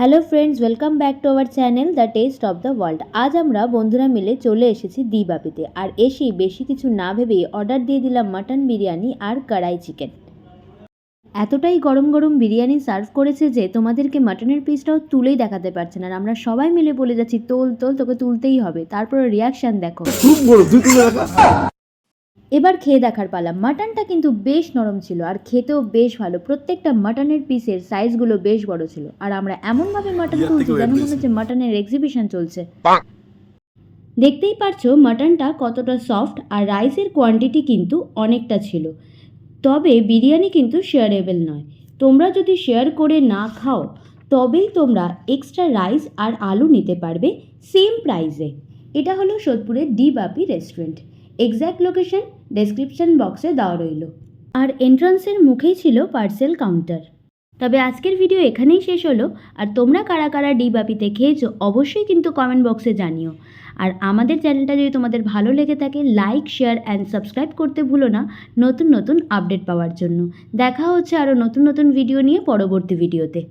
Hello friends, welcome back to our channel the test of the world. আজ আমরা বন্ধুরা মিলে চলে এসেছি দি বাপিতে, আর এসেই বেশি কিছু না ভেবেই অর্ডার দিয়ে দিলাম মাটন বিরিয়ানি আর কড়াই চিকেন। এতটাই গরম গরম বিরিয়ানি সার্ভ করেছে যে তোমাদেরকে মাটনের পিসটাও তুলেই দেখাতে পারছে না, আর আমরা সবাই মিলে বলে যাচ্ছি তোল তোল, তোকে তুলতেই হবে। তারপরে রিয়াকশান দেখো। এবার খেয়ে দেখার পালা। মাটনটা কিন্তু বেশ নরম ছিল আর খেতেও বেশ ভালো। প্রত্যেকটা মাটনের পিসের সাইজগুলো বেশ বড় ছিল, আর আমরা এমনভাবে মাটন তুলছি যেন মনে হচ্ছে মাটনের এক্সিবিশন চলছে। দেখতেই পারছো মাটনটা কতটা সফট, আর রাইসের কোয়ান্টিটি কিন্তু অনেকটা ছিল। তবে বিরিয়ানি কিন্তু শেয়ারেবল নয়। তোমরা যদি শেয়ার করে না খাও তবেই তোমরা এক্সট্রা রাইস আর আলু নিতে পারবে সেম প্রাইসে। এটা হলো সোদপুরের দি বাপি রেস্টুরেন্ট। এক্স্যাক্ট লোকেশন ডেসক্রিপশন বক্সে দেওয়া রইল, আর এন্ট্রান্সের মুখেই ছিল পার্সেল কাউন্টার। তবে আজকের ভিডিও এখানেই শেষ হলো। আর তোমরা কারা কারা দি বাপিতে খেয়েছো অবশ্যই কিন্তু কমেন্ট বক্সে জানিও। আর আমাদের চ্যানেলটা যদি তোমাদের ভালো লেগে থাকে, লাইক শেয়ার অ্যান্ড সাবস্ক্রাইব করতে ভুলো না নতুন নতুন আপডেট পাওয়ার জন্য। দেখা হচ্ছে আরও নতুন নতুন ভিডিও নিয়ে পরবর্তী ভিডিওতে।